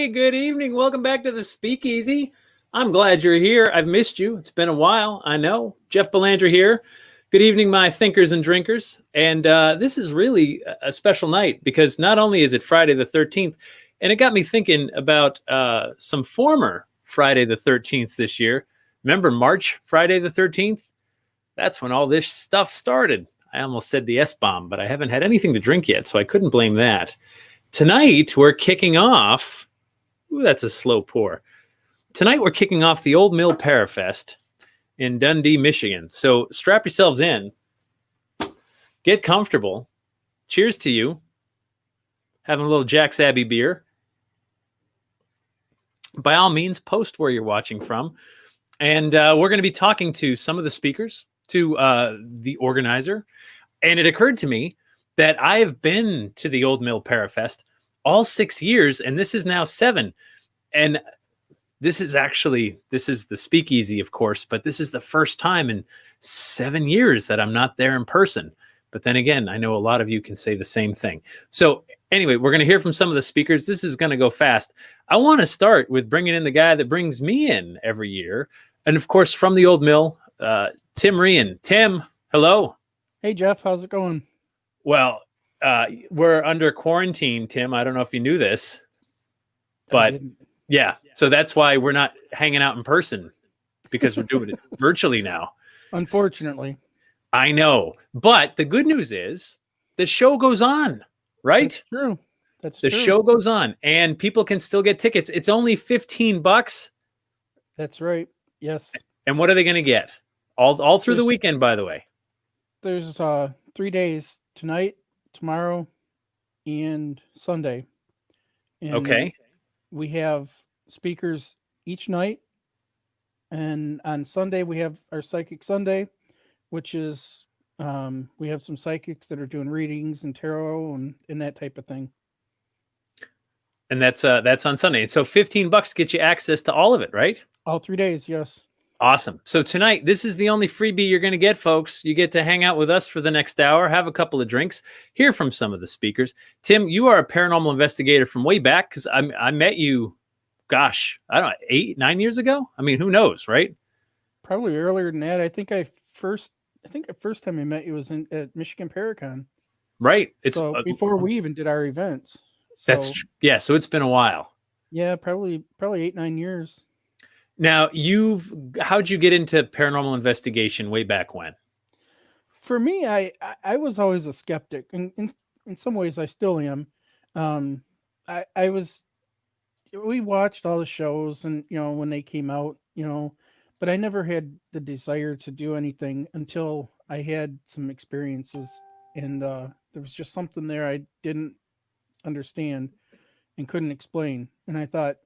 Hey, good evening. Welcome back to the Speakeasy. I'm glad you're here. I've missed you. It's been a while. I know. Jeff Belanger here. Good evening, my thinkers and drinkers. And this is really a special night because not only is it Friday the 13th, and it got me thinking about some former Friday the 13th this year. Remember March Friday the 13th? That's when all this stuff started. I almost said the S-bomb, but I haven't had anything to drink yet, so I couldn't blame that. Tonight, we're kicking off... Ooh, that's a slow pour. Tonight, we're kicking off the Old Mill Parafest in Dundee, Michigan. So strap yourselves in. Get comfortable. Cheers to you. Having a little Jack's Abbey beer. By all means, post where you're watching from. And we're going to be talking to some of the speakers, to the organizer. And it occurred to me that I have been to the Old Mill Parafest all 6 years, and this is now 7. And this is the Speakeasy, of course, but this is the first time in 7 years that I'm not there in person. But then again, I know a lot of you can say the same thing. So anyway, we're going to hear from some of the speakers. This is going to go fast. I want to start with bringing in the guy that brings me in every year. And of course, from the Old Mill, Tim Rehahn. Tim, hello. Hey, Jeff, how's it going? Well, we're under quarantine, Tim. I don't know if you knew this, but yeah, so that's why we're not hanging out in person, because we're doing it virtually now. Unfortunately. I know, but the good news is the show goes on, right? That's true. The show goes on, and people can still get tickets. It's only $15. That's right. Yes. And what are they going to get? All through the weekend, by the way. There's 3 days: tonight, tomorrow, and Sunday. And okay. We have speakers each night. And on Sunday, we have our Psychic Sunday, which is we have some psychics that are doing readings and tarot and that type of thing. And that's on Sunday. And so $15 gets you access to all of it, right? All 3 days, yes. Awesome. So tonight, this is the only freebie you're going to get, folks. You get to hang out with us for the next hour, have a couple of drinks, hear from some of the speakers. Tim, you are a paranormal investigator from way back, because I met you, gosh, I don't know, 8, 9 years ago? I mean, who knows, right? Probably earlier than that. I think the first time I met you was at Michigan Paracon. Right. It's so before we even did our events. So, that's true. Yeah. So it's been a while. Yeah, probably 8, 9 years. Now, how'd you get into paranormal investigation way back when? For me, I was always a skeptic, and in some ways I still am. We watched all the shows, and when they came out, but I never had the desire to do anything until I had some experiences, and there was just something there I didn't understand and couldn't explain, and I thought,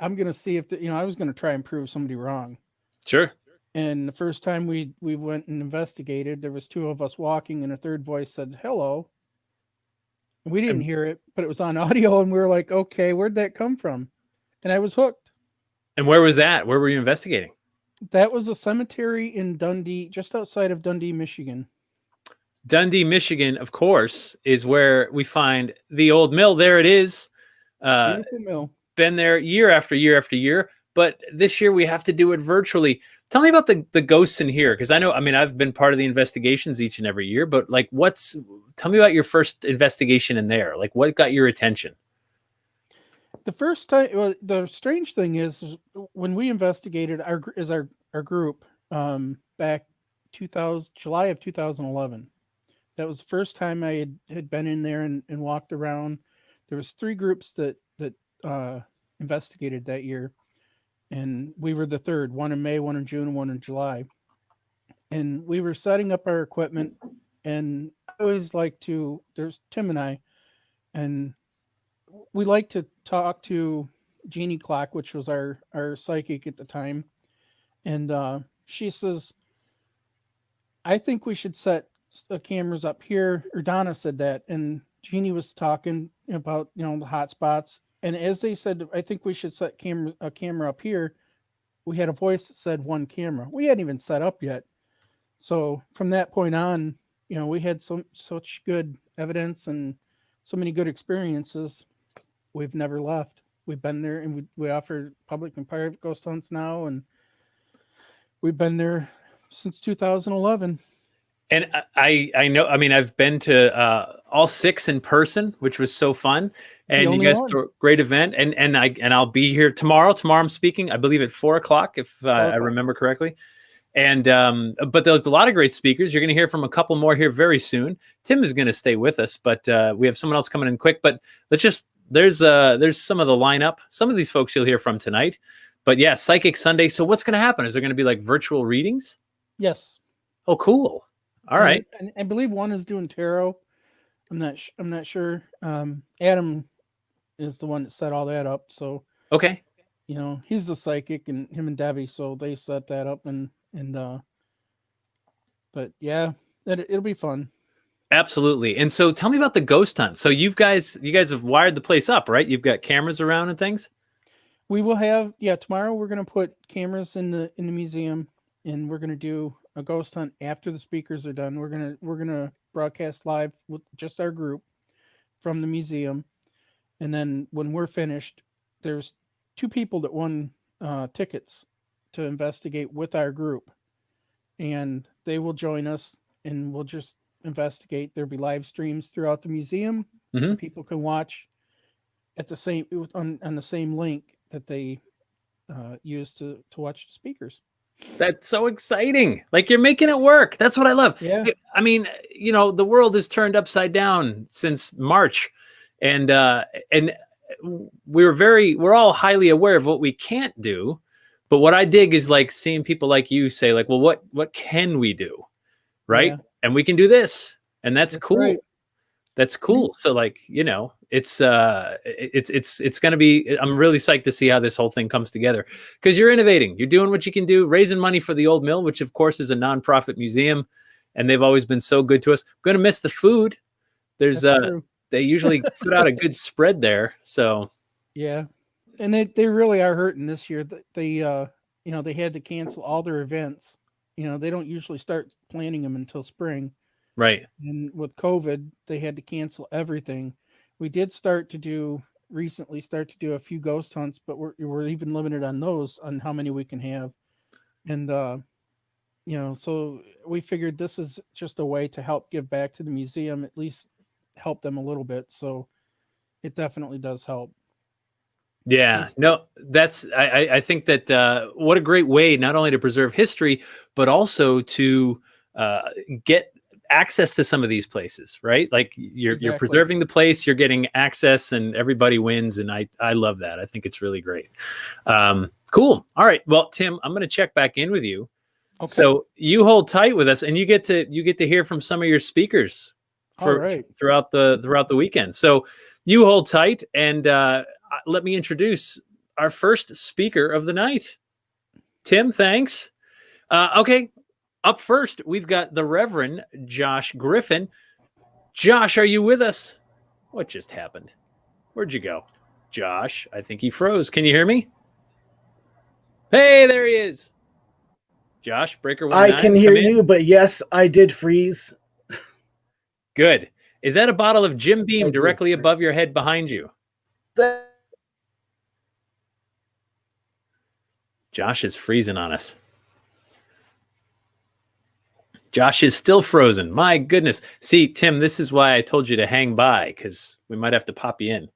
I'm going to see if I was going to try and prove somebody wrong. Sure. And the first time we went and investigated, there was 2 of us walking, and a third voice said, "Hello." And we didn't hear it, but it was on audio, and we were like, okay, where'd that come from? And I was hooked. And where was that? Where were you investigating? That was a cemetery in Dundee, just outside of Dundee, Michigan. Dundee, Michigan, of course, is where we find the Old Mill. There it is. Beautiful mill. Been there year after year after year, but this year we have to do it virtually. Tell me about the ghosts in here, because I've been part of the investigations each and every year, but tell me about your first investigation in there. Like, what got your attention? The first time, well, the strange thing is when we investigated our group back July of 2011. That was the first time I had been in there and walked around. There was 3 groups that investigated that year, and we were the third, one in May, one in June, and one in July. And we were setting up our equipment, and I always there's Tim and I, and we like to talk to Jeannie Clock, which was our psychic at the time. And she says, I think we should set the cameras up here, or Donna said that, and Jeannie was talking about the hot spots. And as they said, I think we should set a camera up here, we had a voice that said 1 camera. We hadn't even set up yet. So from that point on, we had such good evidence and so many good experiences. We've never left. we've been there, and we offer public and private ghost hunts now, and we've been there since 2011. And I know, I mean, I've been to all 6 in person, which was so fun. And you guys threw a great event. And I'll be here tomorrow. Tomorrow I'm speaking, I believe at 4:00, if I remember correctly. And but there's a lot of great speakers. You're going to hear from a couple more here very soon. Tim is going to stay with us, but we have someone else coming in quick. But there's some of the lineup. Some of these folks you'll hear from tonight. But yeah, Psychic Sunday. So what's going to happen? Is there going to be like virtual readings? Yes. Oh, cool. All right. And I believe one is doing tarot. I'm not sure. Adam is the one that set all that up. So okay. You know, he's the psychic, and him and Debbie, so they set that up, but yeah, it'll be fun. Absolutely. And so tell me about the ghost hunt. So you guys have wired the place up, right? You've got cameras around and things? We will have, tomorrow we're going to put cameras in the museum, and we're going to do a ghost hunt after the speakers are done. We're going to broadcast live with just our group from the museum. And then when we're finished, there's 2 people that won tickets to investigate with our group, and they will join us, and we'll just investigate. There'll be live streams throughout the museum, so people can watch at the same on the same link that they use to watch the speakers. That's so exciting. Like, you're making it work. That's what I love. Yeah. I mean, you know, the world has turned upside down since March, and we're all highly aware of what we can't do. But what I dig is like seeing people like you say, like, well, what can we do? Right. Yeah. And we can do this. And that's cool. Right. That's cool. So like, you know, it's going to be, I'm really psyched to see how this whole thing comes together, because you're innovating, you're doing what you can do, raising money for the Old Mill, which of course is a nonprofit museum, and they've always been so good to us. Going to miss the food. There's they usually put out a good spread there. So yeah. And they really are hurting this year. They they had to cancel all their events. You know, they don't usually start planning them until spring. Right. And with COVID, they had to cancel everything. We did recently start to do a few ghost hunts, but we're even limited on those, on how many we can have. And, so we figured this is just a way to help give back to the museum, at least help them a little bit. So it definitely does help. Yeah, no, I think that what a great way not only to preserve history, but also to get access to some of these places, right? Like you're preserving the place, you're getting access, and everybody wins. And I love that. I think it's really great. Cool. All right. Well, Tim, I'm going to check back in with you. Okay. So you hold tight with us, and you get to hear from some of your speakers throughout the weekend. So you hold tight, and let me introduce our first speaker of the night. Tim, thanks. Okay, up first, we've got the Reverend Josh Griffin. Josh, are you with us? What just happened? Where'd you go? Josh, I think he froze. Can you hear me? Hey, there he is. Josh, Breaker 19. I can hear you, but yes, I did freeze. Good. Is that a bottle of Jim Beam directly above your head behind you? Josh is freezing on us. Josh is still frozen. My goodness. See, Tim, this is why I told you to hang by, because we might have to pop you in.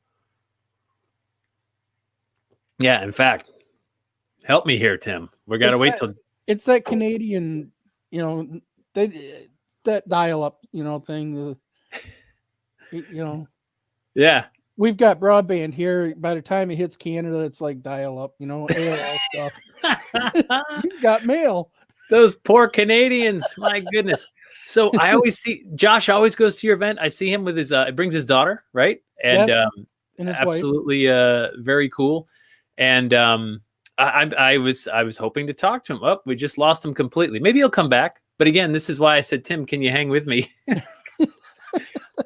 Yeah, in fact, help me here, Tim. We got to wait till... It's that Canadian, that dial-up, thing. Yeah. We've got broadband here. By the time it hits Canada, it's like dial-up, AOL stuff. You've got mail. Those poor Canadians. My goodness. So I always see Josh always goes to your event. I see him with his brings his daughter, right? And yes, and his absolutely wife. Very cool. And I was hoping to talk to him. Oh, we just lost him completely. Maybe he'll come back. But again, this is why I said, Tim, can you hang with me?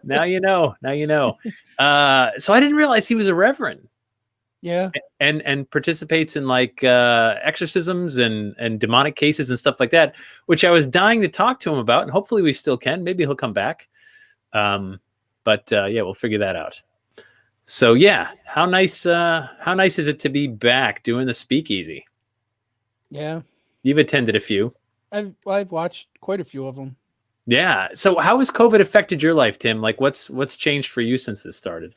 Now you know. So I didn't realize he was a reverend. Yeah. And participates in like exorcisms and demonic cases and stuff like that, which I was dying to talk to him about, and hopefully we still can. Maybe he'll come back. But we'll figure that out. So yeah, how nice is it to be back doing the speakeasy? Yeah, You've attended a few. I've watched quite a few of them. Yeah. So how has COVID affected your life, Tim? Like what's changed for you since this started?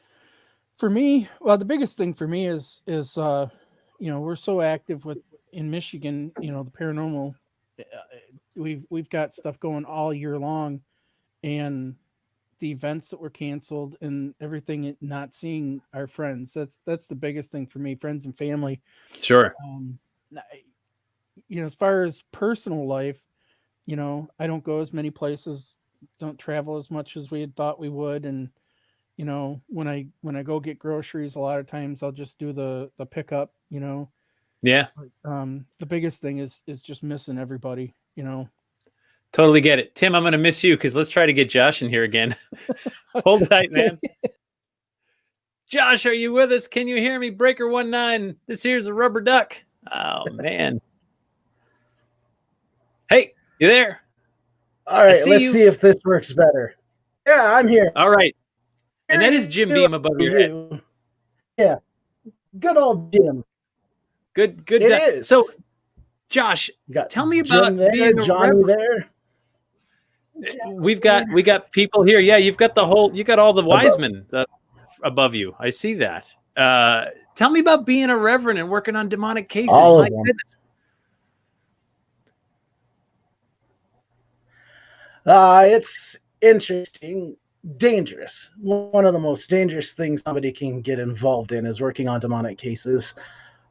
For me, well, the biggest thing for me is we're so active in Michigan, the paranormal. uh, we've got stuff going all year long, and the events that were canceled and everything, not seeing our friends. That's the biggest thing for me, friends and family. Sure. As far as personal life, I don't go as many places, don't travel as much as we had thought we would, and when I go get groceries, a lot of times I'll just do the pickup. Yeah. The biggest thing is just missing everybody. Totally get it. Tim, I'm going to miss you because let's try to get Josh in here again. Hold tight, man. Josh, are you with us? Can you hear me? Breaker 19. This here's a rubber duck. Oh, man. Hey, you there? All right, let's see if this works better. Yeah, I'm here. All right. And that is Jim Beam above your head. Yeah. Good old Jim. Good. It is. So, Josh, tell me about being a Johnny there. We got people here. Yeah, you got all the Wisemen above you. I see that. Tell me about being a reverend and working on demonic cases. My goodness. It's interesting, dangerous. One of the most dangerous things somebody can get involved in is working on demonic cases.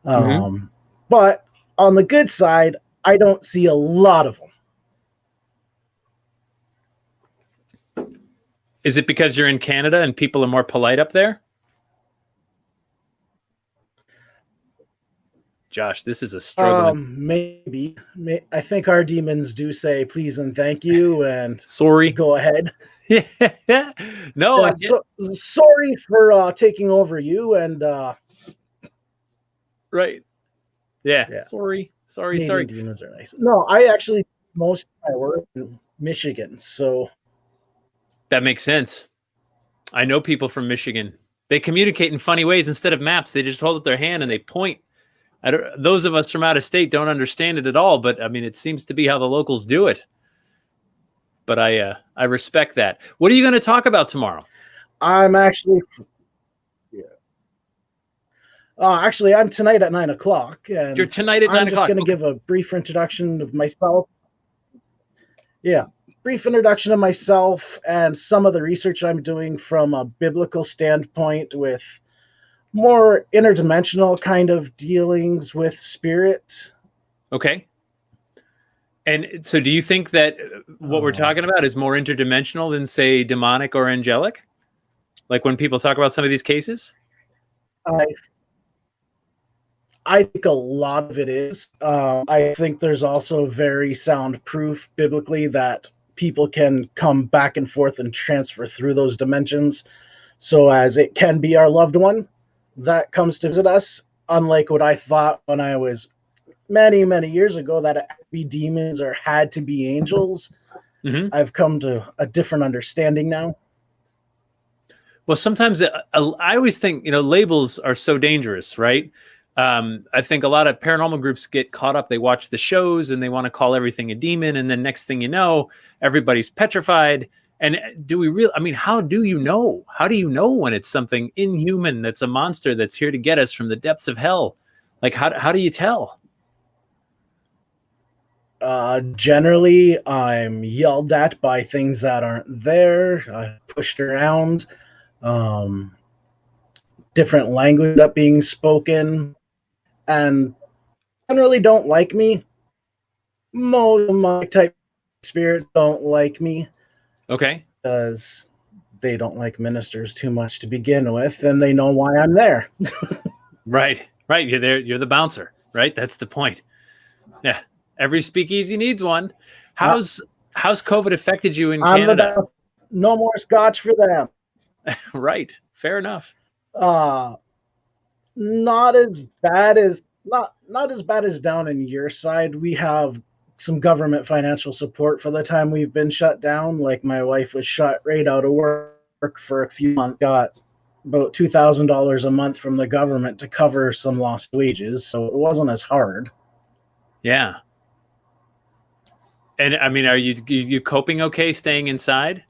But on the good side, I don't see a lot of them. Is it because you're in Canada and people are more polite up there? Josh, this is a struggle. Maybe. I think our demons do say please and thank you and sorry. Go ahead. Yeah. No. Sorry for taking over you and. Right. Yeah. Sorry. Demons are nice. No, I actually most of my work in Michigan, so. That makes sense. I know people from Michigan. They communicate in funny ways. Instead of maps, they just hold up their hand and they point. Those of us from out of state don't understand it at all, but I mean, it seems to be how the locals do it. But I respect that. What are you going to talk about tomorrow? I'm actually, I'm tonight at 9:00. And you're tonight at 9:00. I'm just going to give a brief introduction of myself. Yeah. Brief introduction of myself and some of the research I'm doing from a biblical standpoint with more interdimensional kind of dealings with spirit. Okay. And so do you think that what we're talking about is more interdimensional than, say, demonic or angelic? Like when people talk about some of these cases? I think a lot of it is. I think there's also very sound proof biblically that people can come back and forth and transfer through those dimensions. So as it can be our loved one that comes to visit us, unlike what I thought when I was many, many years ago, that it had to be demons or had to be angels. Mm-hmm. I've come to a different understanding now. Well, sometimes I always think, labels are so dangerous, right? I think a lot of paranormal groups get caught up. They watch the shows and they want to call everything a demon. And then next thing you know, everybody's petrified. And how do you know? How do you know when it's something inhuman that's a monster that's here to get us from the depths of hell? Like, how do you tell? Generally, I'm yelled at by things that aren't there, pushed around, different language up being spoken, and generally don't like me. Most of my type spirits don't like me. Okay. Because they don't like ministers too much to begin with, and they know why I'm there. Right. You're there. You're the bouncer, right? That's the point. Yeah. Every speakeasy needs one. How's COVID affected you in Canada? No more scotch for them. Right. Fair enough. Not as bad as down in your side. We have some government financial support for the time we've been shut down. Like my wife was shut right out of work for a few months, got about $2,000 a month from the government to cover some lost wages, so it wasn't as hard. Yeah. And I mean, are you coping okay staying inside?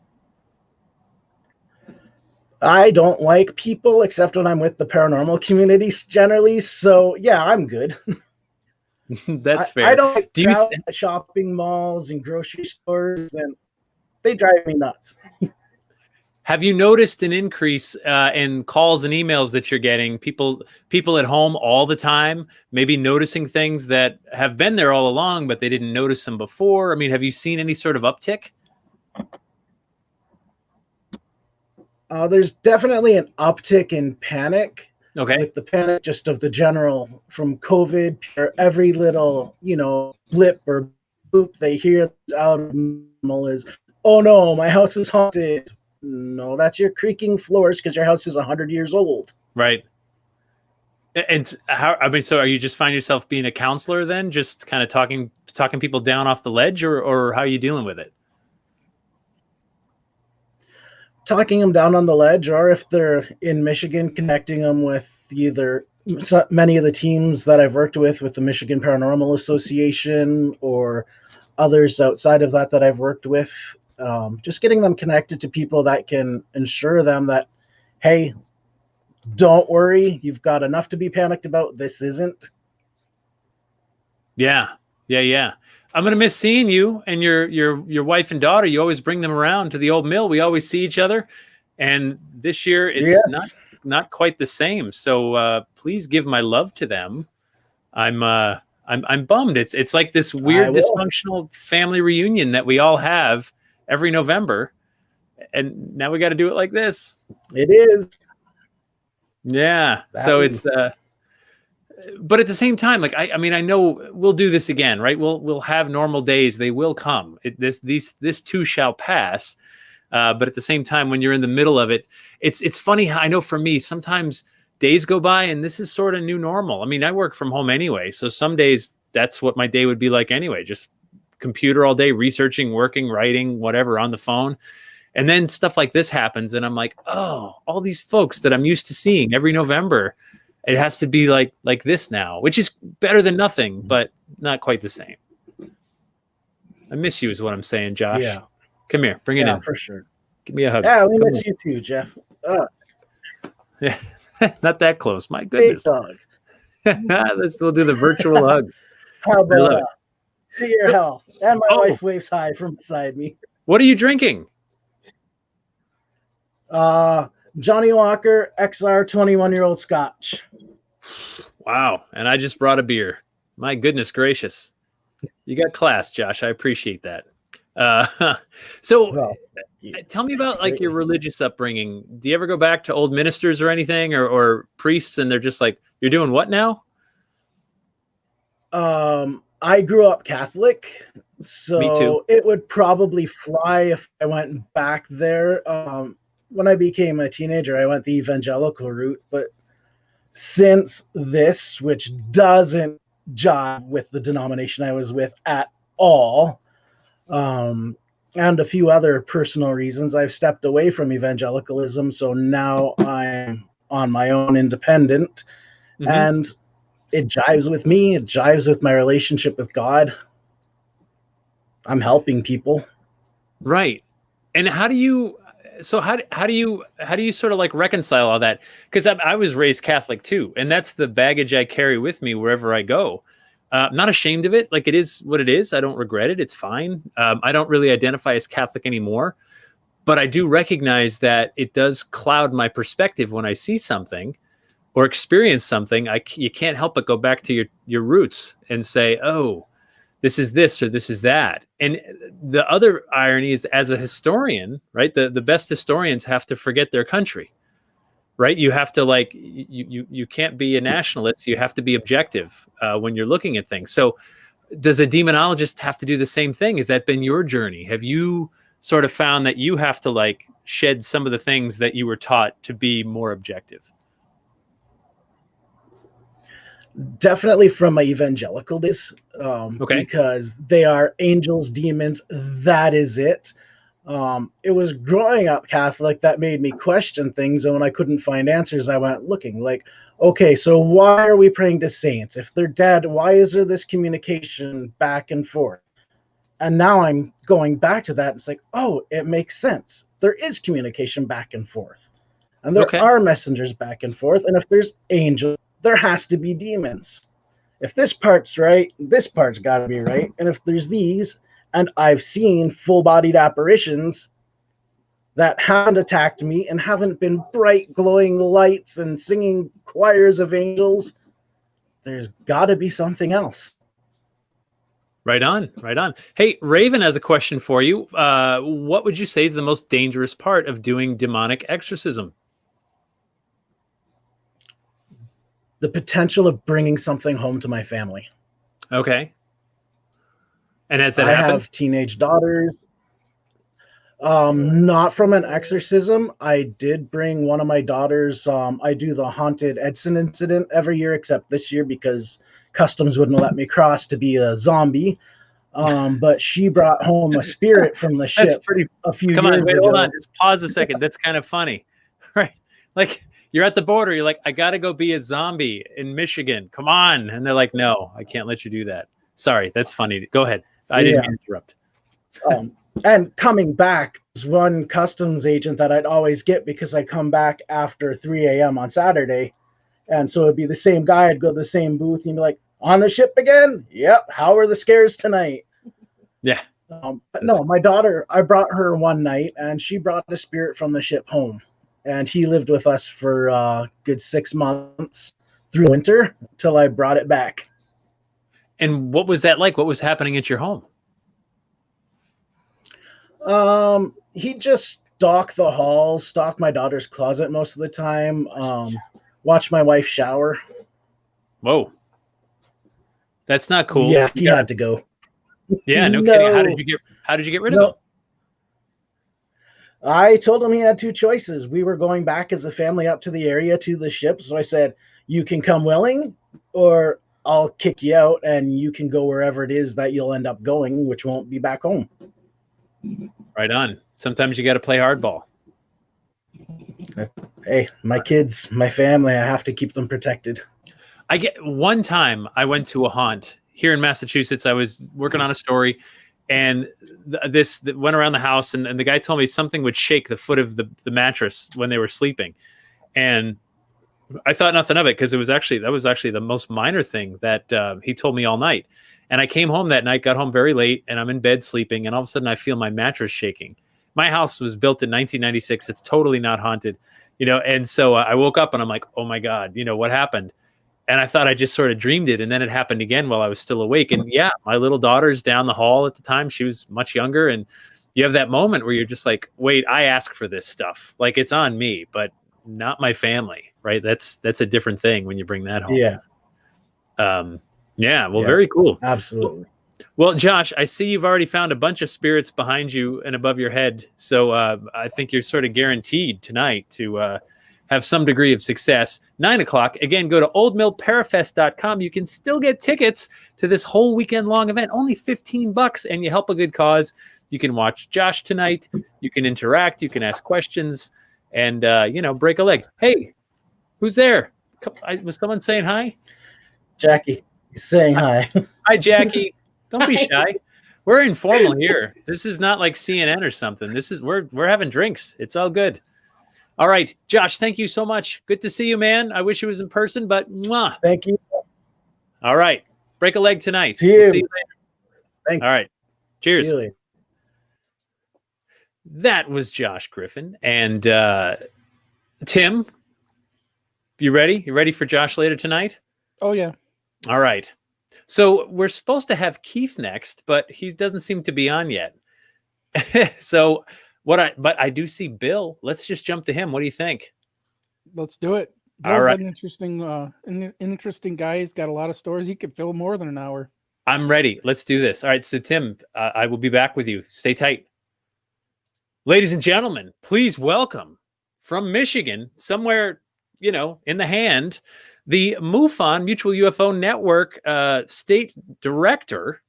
I don't like people except when I'm with the paranormal community generally, so yeah, I'm good. That's fair. I don't like Do you shopping malls and grocery stores, and they drive me nuts. have you noticed an increase in calls and emails that you're getting? People at home all the time, maybe noticing things that have been there all along, but they didn't notice them before. I mean, have you seen any sort of uptick? There's definitely an uptick in panic. Okay. With the panic just of the general from COVID, or every little, blip or boop they hear out of normal is, oh no, my house is haunted. No, that's your creaking floors because your house is 100 years old. Right. And how, I mean, so are you just find yourself being a counselor then, just kind of talking people down off the ledge, or how are you dealing with it? Talking them down on the ledge, or if they're in Michigan, connecting them with either many of the teams that I've worked with the Michigan Paranormal Association, or others outside of that I've worked with. Just getting them connected to people that can ensure them that, hey, don't worry, you've got enough to be panicked about. This isn't. Yeah. I'm gonna miss seeing you and your wife and daughter. You always bring them around to the old mill. We always see each other, and this year it's not quite the same. So please give my love to them. I'm bummed. It's like this weird dysfunctional family reunion that we all have every November, and now we got to do it like this. It is. Yeah. So it's but at the same time, like I mean, I know we'll do this again, right? We'll have normal days. They will come. This too shall pass. But at the same time, when you're in the middle of it, it's funny how I know for me, sometimes days go by and this is sort of new normal. I mean, I work from home anyway. So some days that's what my day would be like anyway, just computer all day, researching, working, writing, whatever, on the phone. And then stuff like this happens. And I'm like, oh, all these folks that I'm used to seeing every November, it has to be like this now, which is better than nothing, but not quite the same. I miss you is what I'm saying, Josh. Yeah. Come here. Bring it in. For sure. Give me a hug. Yeah, we miss you too, Jeff. Yeah. Not that close. My goodness. Big dog. We'll do the virtual hugs. How about to your health? And my wife waves hi from beside me. What are you drinking? Johnny Walker XR 21-year-old Scotch. Wow. And I just brought a beer. My goodness gracious. You got class, Josh. I appreciate that. Tell me about like your religious upbringing. Do you ever go back to old ministers or anything, or priests, and they're just like, you're doing what now? I grew up Catholic, so Me too. It would probably fly if I went back there. When I became a teenager, I went the evangelical route, but since this, which doesn't jive with the denomination I was with at all, and a few other personal reasons, I've stepped away from evangelicalism. So now I'm on my own, independent, and it jives with me. It jives with my relationship with God. I'm helping people. Right. And how do you sort of like reconcile all that? Because I was raised Catholic too, and that's the baggage I carry with me wherever I go. I'm not ashamed of it. Like, it is what it is. I don't regret it. It's fine. I don't really identify as Catholic anymore, but I do recognize that it does cloud my perspective when I see something or experience something. You can't help but go back to your roots and say, oh, this is this or this is that. And the other irony is, as a historian, right, the best historians have to forget their country, right? You have to, like, you can't be a nationalist. You have to be objective when you're looking at things. So does a demonologist have to do the same thing? Has that been your journey? Have you sort of found that you have to, like, shed some of the things that you were taught to be more objective? Definitely from my evangelical days, because they are angels, demons. That is it. It was growing up Catholic that made me question things, and when I couldn't find answers, I went looking. Like, okay, so why are we praying to saints? If they're dead, why is there this communication back and forth? And now I'm going back to that. It's like, oh, it makes sense. There is communication back and forth. And there Okay. are messengers back and forth. And if there's angels, there has to be demons. If this part's right, this part's got to be right. And if there's these, and I've seen full-bodied apparitions that haven't attacked me and haven't been bright glowing lights and singing choirs of angels, there's got to be something else. Right on, right on. Hey, Raven has a question for you. What would you say is the most dangerous part of doing demonic exorcism? The potential of bringing something home to my family. Okay. And has that I happened? have teenage daughters. Not from an exorcism. I did bring one of my daughters. I do the haunted Edson incident every year, except this year because customs wouldn't let me cross to be a zombie. But she brought home a spirit from the ship a few years ago. Hold on. Just pause a second. That's kind of funny, right? Like you're at the border. You're like, I got to go be a zombie in Michigan. Come on. And they're like, no, I can't let you do that. Sorry. That's funny. Go ahead. I didn't mean to interrupt. And coming back, there's one customs agent that I'd always get because I come back after 3 a.m. on Saturday. And so it'd be the same guy. I'd go to the same booth and be like, on the ship again? Yep. How are the scares tonight? Yeah. But no, my daughter, I brought her one night and she brought a spirit from the ship home. And he lived with us for a good 6 months through winter till I brought it back. And what was that like? What was happening at your home? He just stalked the halls, stalked my daughter's closet most of the time, watch my wife shower. Whoa. That's not cool. Yeah, he had to go. Yeah, no kidding. How did you get rid of him? I told him he had two choices. We were going back as a family up to the area to the ship. So I said, you can come willing or I'll kick you out and you can go wherever it is that you'll end up going, which won't be back home. Right on. Sometimes you got to play hardball. Hey, my kids, my family, I have to keep them protected. One time I went to a haunt here in Massachusetts. I was working on a story and this went around the house and the guy told me something would shake the foot of the mattress when they were sleeping. And I thought nothing of it because that was actually the most minor thing that he told me all night. And I came home that night, got home very late, and I'm in bed sleeping, and all of a sudden I feel my mattress shaking. My house was built in 1996. It's totally not haunted, and so I woke up and I'm like, oh my God, what happened? And I thought I just sort of dreamed it, and then it happened again while I was still awake. And yeah, my little daughter's down the hall at the time. She was much younger, and you have that moment where you're just like, wait, I asked for this stuff. Like it's on me, but not my family, right? That's a different thing when you bring that home. Yeah. Yeah, well, very cool. Absolutely. Well, Josh, I see you've already found a bunch of spirits behind you and above your head. So I think you're sort of guaranteed tonight to have some degree of success. 9:00. Again, go to oldmillparafest.com. You can still get tickets to this whole weekend long event, only $15, and you help a good cause. You can watch Josh tonight. You can interact. You can ask questions and, break a leg. Hey, who's there? Was someone saying hi? Jackie. Saying hi. Hi, Jackie. Don't be shy. We're informal here. This is not like CNN or something. We're having drinks. It's all good. All right, Josh, thank you so much. Good to see you, man. I wish it was in person, but mwah. Thank you. All right. Break a leg tonight. See you. We'll see you later. Thank you. All right. Cheers. See you later. That was Josh Griffin. And Tim, you ready? You ready for Josh later tonight? Oh, yeah. All right. So we're supposed to have Keith next, but he doesn't seem to be on yet. But I do see Bill. Let's just jump to him. What do you think? Let's do it. Bill's All right. an interesting guy. He's got a lot of stories. He could fill more than an hour. I'm ready. Let's do this. All right. So Tim, I will be back with you. Stay tight. Ladies and gentlemen, please welcome from Michigan, somewhere, in the hand, the MUFON, Mutual UFO Network State Director.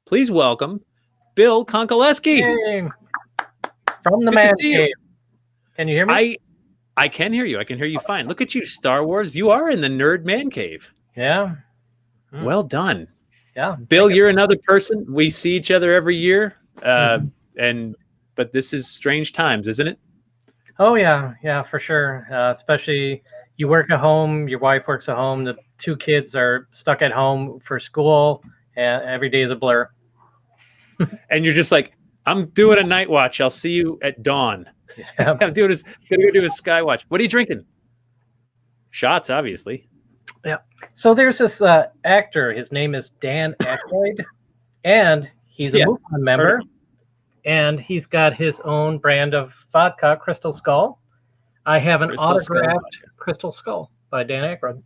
Please welcome Bill Konkolesky. Hey. From the Good man to see you. cave. Can you hear me? I can hear you. I can hear you fine. Look at you, Star Wars. You are in the nerd man cave. Yeah. Well done. Yeah. Bill, you're another person. We see each other every year. But this is strange times, isn't it? Oh, yeah, for sure. Especially you work at home, your wife works at home, the 2 kids are stuck at home for school, and every day is a blur. And you're just like, I'm doing a night watch. I'll see you at dawn. Yeah. I'm gonna go do a sky watch. What are you drinking? Shots, obviously. Yeah. So there's this actor. His name is Dan Aykroyd, and he's a MUFON member. And he's got his own brand of vodka, Crystal Skull. I have an autographed Crystal Skull by Dan Aykroyd.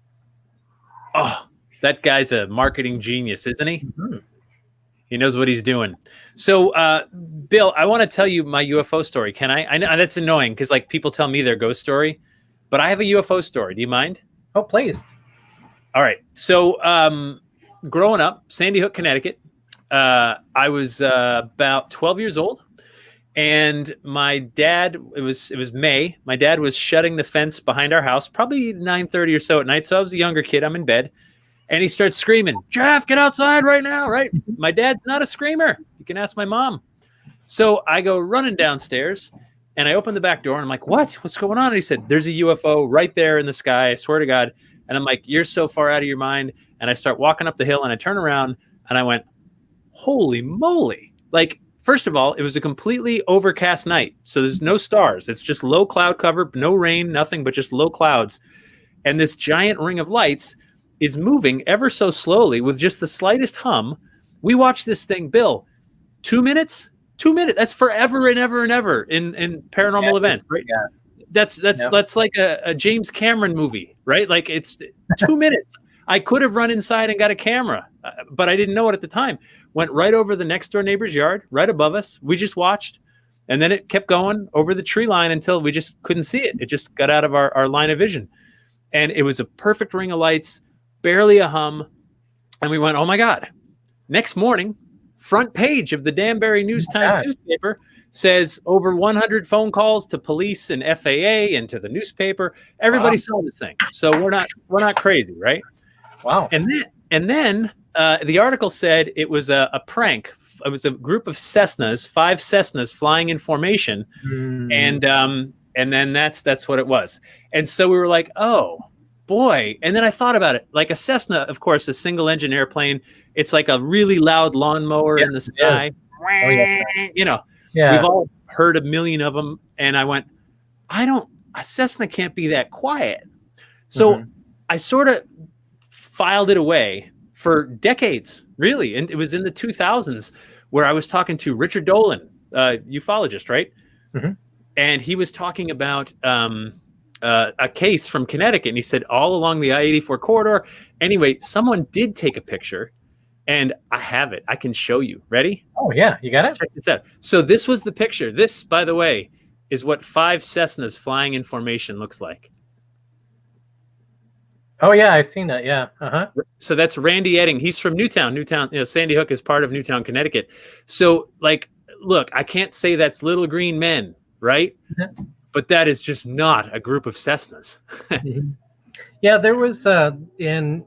Oh, that guy's a marketing genius, isn't he? Mm-hmm. He knows what he's doing. So, Bill, I want to tell you my UFO story. Can I? I know that's annoying because like people tell me their ghost story, but I have a UFO story. Do you mind? Oh, please. All right. So, growing up, Sandy Hook, Connecticut, I was about 12 years old, and my dad. It was May. My dad was shutting the fence behind our house, probably 9:30 or so at night. So I was a younger kid. I'm in bed. And he starts screaming, Jeff, get outside right now, right? My dad's not a screamer. You can ask my mom. So I go running downstairs, and I open the back door, and I'm like, what? What's going on? And he said, there's a UFO right there in the sky, I swear to God. And I'm like, you're so far out of your mind. And I start walking up the hill, and I turn around, and I went, holy moly. Like, first of all, it was a completely overcast night. So there's no stars. It's just low cloud cover, no rain, nothing but just low clouds. And this giant ring of lights is moving ever so slowly with just the slightest hum. We watched this thing, Bill, 2 minutes. That's forever and ever and ever in paranormal events, right? Yeah. That's like a James Cameron movie, right? Like it's 2 minutes. I could have run inside and got a camera, but I didn't know it at the time. Went right over the next door neighbor's yard, right above us. We just watched, and then it kept going over the tree line until we just couldn't see it. It just got out of our line of vision, and it was a perfect ring of lights. Barely a hum, and we went, oh my God. Next morning, front page of the Danbury News Times newspaper says over 100 phone calls to police and FAA and to the newspaper. Everybody saw this thing. So we're not crazy, right? Wow. And then the article said it was a prank. It was a group of Cessnas, 5 Cessnas flying in formation. And then that's what it was. And so we were like, oh, boy. And then I thought about it. Like a Cessna, of course, a single engine airplane. It's like a really loud lawnmower in the sky. Oh, yeah. You know, Yeah. we've all heard a million of them. And I went, a Cessna can't be that quiet. So I sort of filed it away for decades, really. And it was in the 2000s where I was talking to Richard Dolan, ufologist, right? Mm-hmm. And he was talking about a case from Connecticut, and he said all along the I-84 corridor. Anyway, someone did take a picture, and I have it. I can show you. Ready? Oh, yeah. You got it? Check this out. So this was the picture. This, by the way, is what 5 Cessnas flying in formation looks like. Oh, yeah. I've seen that. Yeah. Uh-huh. So that's Randy Edding. He's from Newtown. Sandy Hook is part of Newtown, Connecticut. So, like, look, I can't say that's Little Green Men, right? Mm-hmm. But that is just not a group of Cessnas. Mm-hmm. Yeah, there was in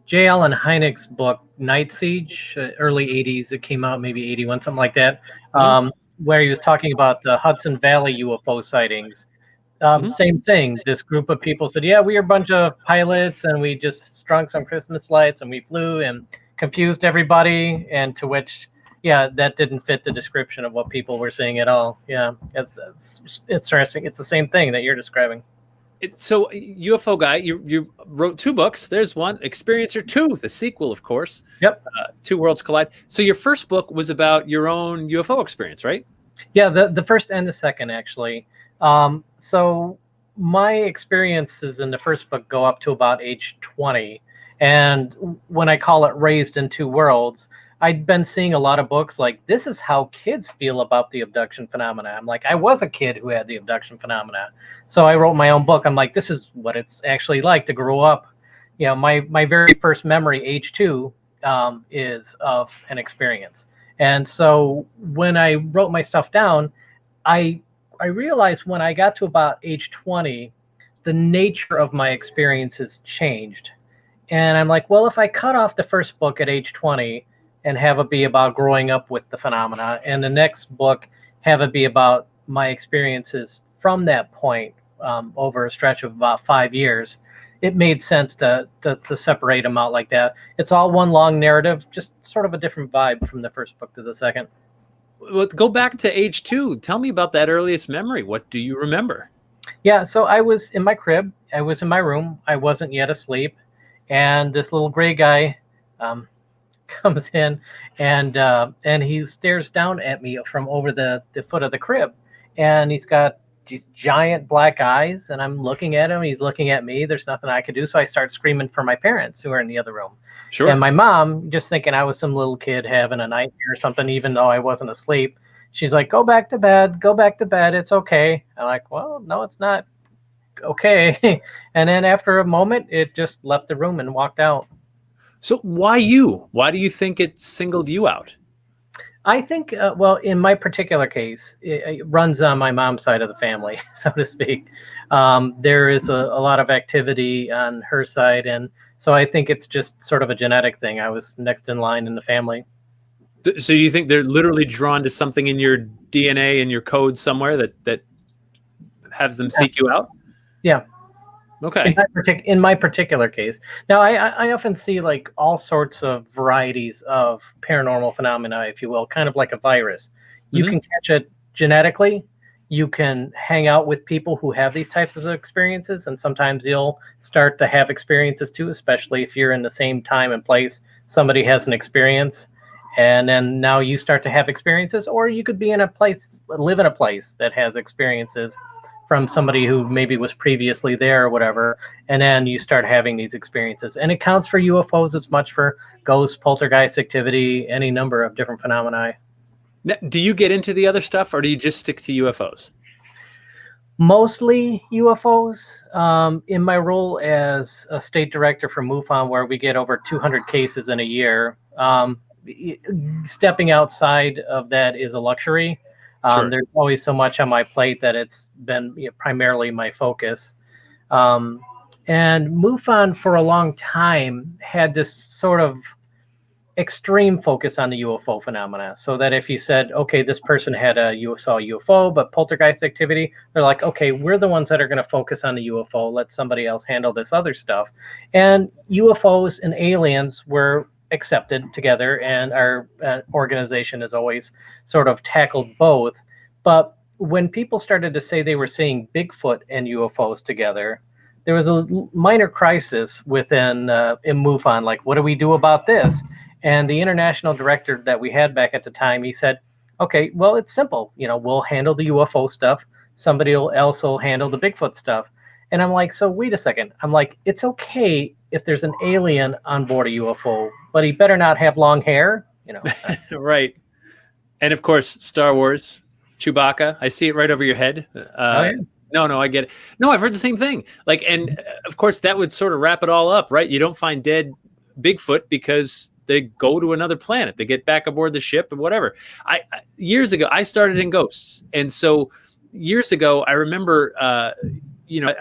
J. Allen Hynek's book, Night Siege, early 80s. It came out maybe 81, something like that, where he was talking about the Hudson Valley UFO sightings. Same thing. This group of people said, yeah, we are a bunch of pilots, and we just strung some Christmas lights, and we flew and confused everybody, and to which... yeah, that didn't fit the description of what people were saying at all. Yeah, it's interesting. It's the same thing that you're describing. So, UFO guy, you wrote 2 books. There's one, Experiencer 2, the sequel, of course. Yep. 2 Worlds Collide. So your first book was about your own UFO experience, right? Yeah, the first and the second, actually. So my experiences in the first book go up to about age 20. And when I call it Raised in 2 Worlds, I'd been seeing a lot of books like, this is how kids feel about the abduction phenomena. I'm like, I was a kid who had the abduction phenomena. So I wrote my own book. I'm like, this is what it's actually like to grow up. You know, my very first memory, age 2, is of an experience. And so when I wrote my stuff down, I realized when I got to about age 20, the nature of my experiences changed. And I'm like, well, if I cut off the first book at age 20 and have it be about growing up with the phenomena, and the next book have it be about my experiences from that point over a stretch of about 5 years, it made sense to separate them out like that. It's all one long narrative, just sort of a different vibe from the first book to the second. Well, go back to age 2. Tell me about that earliest memory. What do you remember? Yeah, so I was in my crib. I was in my room. I wasn't yet asleep. And this little gray guy comes in, and he stares down at me from over the foot of the crib. And he's got these giant black eyes, and I'm looking at him. He's looking at me. There's nothing I could do. So I start screaming for my parents who are in the other room. Sure. And my mom, just thinking I was some little kid having a nightmare or something, even though I wasn't asleep, she's like, go back to bed. Go back to bed. It's okay. I'm like, well, no, it's not okay. And then after a moment, it just left the room and walked out. So why you? Why do you think it singled you out? I think, well, in my particular case, it runs on my mom's side of the family, so to speak. There is a lot of activity on her side, and so I think it's just sort of a genetic thing. I was next in line in the family. So you think they're literally drawn to something in your DNA and your code somewhere that has them seek you out? Yeah. Okay. In my particular case. Now, I often see like all sorts of varieties of paranormal phenomena, if you will, kind of like a virus. You can catch it genetically. You can hang out with people who have these types of experiences, and sometimes you'll start to have experiences too, especially if you're in the same time and place. Somebody has an experience, and then now you start to have experiences, or you could be in a place, live in a place that has experiences from somebody who maybe was previously there or whatever, and then you start having these experiences. And it counts for UFOs as much for ghosts, poltergeist activity, any number of different phenomena. Now, do you get into the other stuff, or do you just stick to UFOs? Mostly UFOs. In my role as a state director for MUFON, where we get over 200 cases in a year, stepping outside of that is a luxury. Sure. There's always so much on my plate that it's been primarily my focus. And MUFON for a long time had this sort of extreme focus on the UFO phenomena. So that if you said, okay, this person had saw a UFO, but poltergeist activity, they're like, okay, we're the ones that are going to focus on the UFO. Let somebody else handle this other stuff. And UFOs and aliens were accepted together, and our organization has always sort of tackled both. But when people started to say they were seeing Bigfoot and UFOs together, there was a minor crisis within in MUFON, like, what do we do about this? And the international director that we had back at the time, he said, okay, well, it's simple. We'll handle the UFO stuff. Somebody else will handle the Bigfoot stuff. And I'm like, so wait a second. I'm like, it's okay if there's an alien on board a UFO, but he better not have long hair, Right. And of course, Star Wars, Chewbacca. I see it right over your head. Yeah. No, I get it. No, I've heard the same thing. Like, and of course, that would sort of wrap it all up, right? You don't find dead Bigfoot because they go to another planet. They get back aboard the ship and whatever. Years ago, I started in ghosts. And so years ago, I remember, I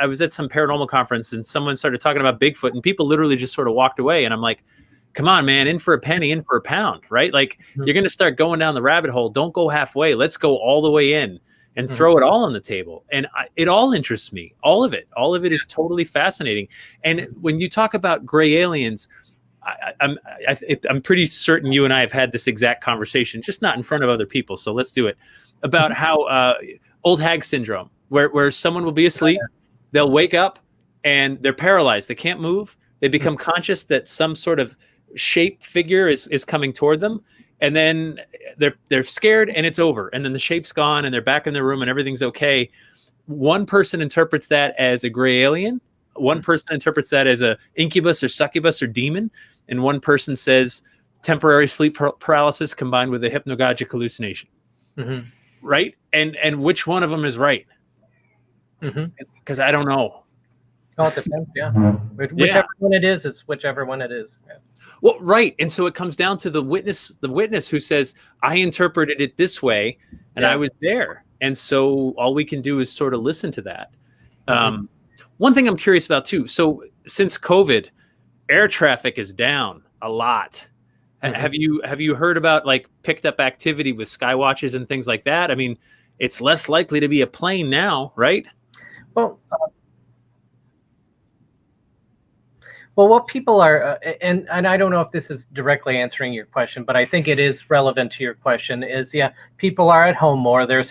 was at some paranormal conference and someone started talking about Bigfoot, and people literally just sort of walked away. And I'm like, come on, man, in for a penny, in for a pound, right? Like, you're going to start going down the rabbit hole. Don't go halfway. Let's go all the way in and throw it all on the table. And it all interests me. All of it is totally fascinating. And when you talk about gray aliens, I'm pretty certain you and I have had this exact conversation, just not in front of other people. So let's do it, about how old Hag Syndrome, where someone will be asleep, they'll wake up and they're paralyzed. They can't move. They become conscious that some sort of shape figure is coming toward them. And then they're scared and it's over. And then the shape's gone and they're back in their room and everything's okay. One person interprets that as a gray alien. One person interprets that as a incubus or succubus or demon. And one person says temporary sleep paralysis combined with a hypnagogic hallucination. Right? And which one of them is right? Because I don't know. Oh, it depends, yeah. Whichever one it is, it's whichever one it is. Yeah. Well, right. And so it comes down to the witness who says, I interpreted it this way and I was there. And so all we can do is sort of listen to that. One thing I'm curious about too. So since COVID, air traffic is down a lot. Have you heard about like picked up activity with sky watches and things like that? I mean, it's less likely to be a plane now, right? Well, what people are, and I don't know if this is directly answering your question, but I think it is relevant to your question, is people are at home more. They're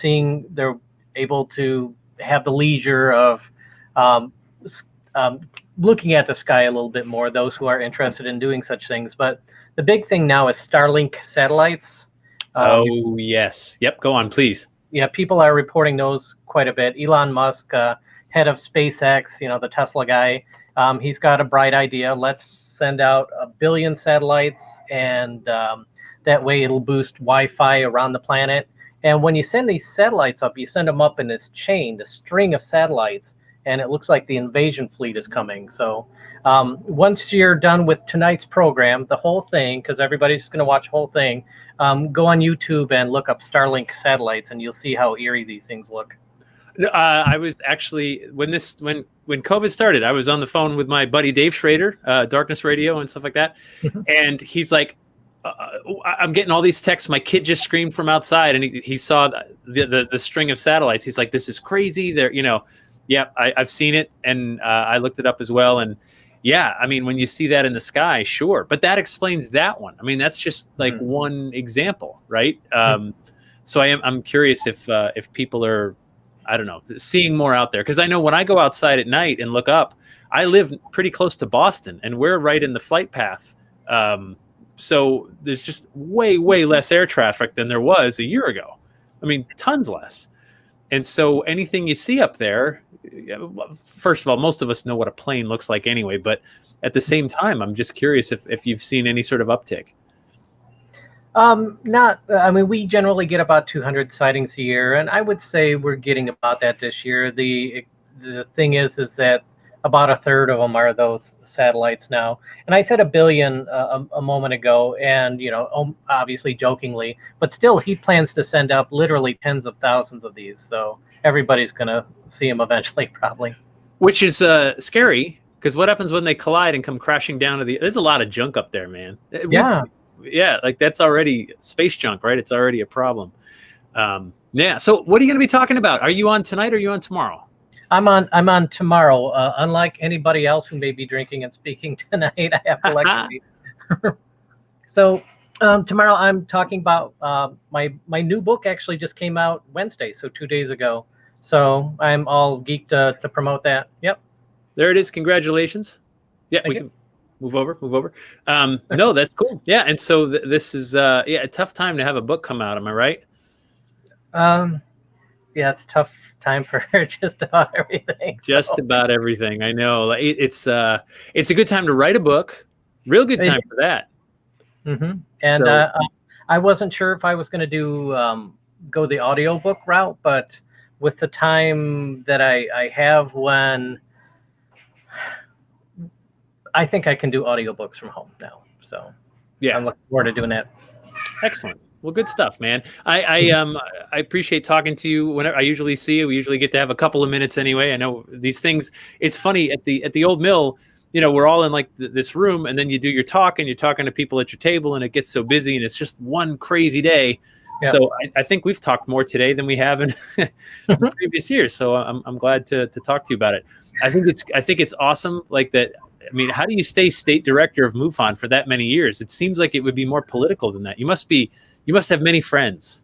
able to have the leisure of looking at the sky a little bit more, those who are interested in doing such things. But the big thing now is Starlink satellites. Oh, yes. Yep. Go on, please. Yeah, people are reporting those quite a bit. Elon Musk, head of SpaceX, the Tesla guy, he's got a bright idea. Let's send out 1 billion satellites, and that way it'll boost Wi-Fi around the planet. And when you send these satellites up, you send them up in this chain, this string of satellites, and it looks like the invasion fleet is coming. So once you're done with tonight's program, the whole thing, because everybody's going to watch the whole thing, go on YouTube and look up Starlink satellites, and you'll see how eerie these things look. I was actually when COVID started, I was on the phone with my buddy Dave Schrader, Darkness Radio and stuff like that, and he's like, "I'm getting all these texts. My kid just screamed from outside, and he saw the string of satellites. He's like, this is crazy. They're I've seen it, and I looked it up as well, and." Yeah, I mean, when you see that in the sky, sure, but that explains that one. I mean, that's just like one example, right? So I'm curious if people are, I don't know, seeing more out there, because I know when I go outside at night and look up, I live pretty close to Boston, and we're right in the flight path. So there's just way less air traffic than there was a year ago. I mean, tons less. And so anything you see up there, first of all, most of us know what a plane looks like anyway, but at the same time, I'm just curious if you've seen any sort of uptick. We generally get about 200 sightings a year, and I would say we're getting about that this year. The thing is that about a third of them are those satellites now. And I said 1 billion a moment ago, and obviously jokingly, but still he plans to send up literally tens of thousands of these. So everybody's going to see them eventually, probably. Which is scary, because what happens when they collide and come crashing down to there's a lot of junk up there, man. Yeah, like that's already space junk, right? It's already a problem. So what are you going to be talking about? Are you on tonight or are you on tomorrow? I'm on tomorrow. Unlike anybody else who may be drinking and speaking tonight, I have to lecture. So tomorrow I'm talking about my new book. Actually just came out Wednesday, so 2 days ago. So I'm all geeked to promote that. Yep. There it is. Congratulations. Yeah, Thank we you. can move over. No, that's cool. Yeah, and so this is a tough time to have a book come out. Am I right? Yeah, it's tough time for just about everything. Just about everything. I know. It's a good time to write a book. Real good time for that. Mm-hmm. And I wasn't sure if I was going to go the audiobook route, but with the time that I have, when I think I can do audiobooks from home now. So yeah, I'm looking forward to doing that. Excellent. Well, good stuff, man. I appreciate talking to you. Whenever I usually see you, we usually get to have a couple of minutes anyway. I know these things. It's funny at the old mill. We're all in like this room, and then you do your talk, and you're talking to people at your table, and it gets so busy, and it's just one crazy day. Yeah. So I think we've talked more today than we have in previous years. So I'm glad to talk to you about it. I think it's awesome. Like that. I mean, how do you stay state director of MUFON for that many years? It seems like it would be more political than that. You must have many friends.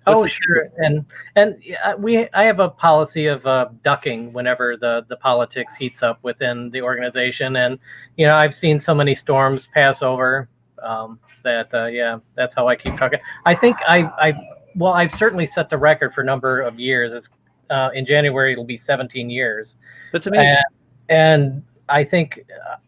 Sure. And I have a policy of ducking whenever the politics heats up within the organization. And, I've seen so many storms pass over that that's how I keep talking. I think I've certainly set the record for number of years. It's in January, it'll be 17 years. That's amazing. And I think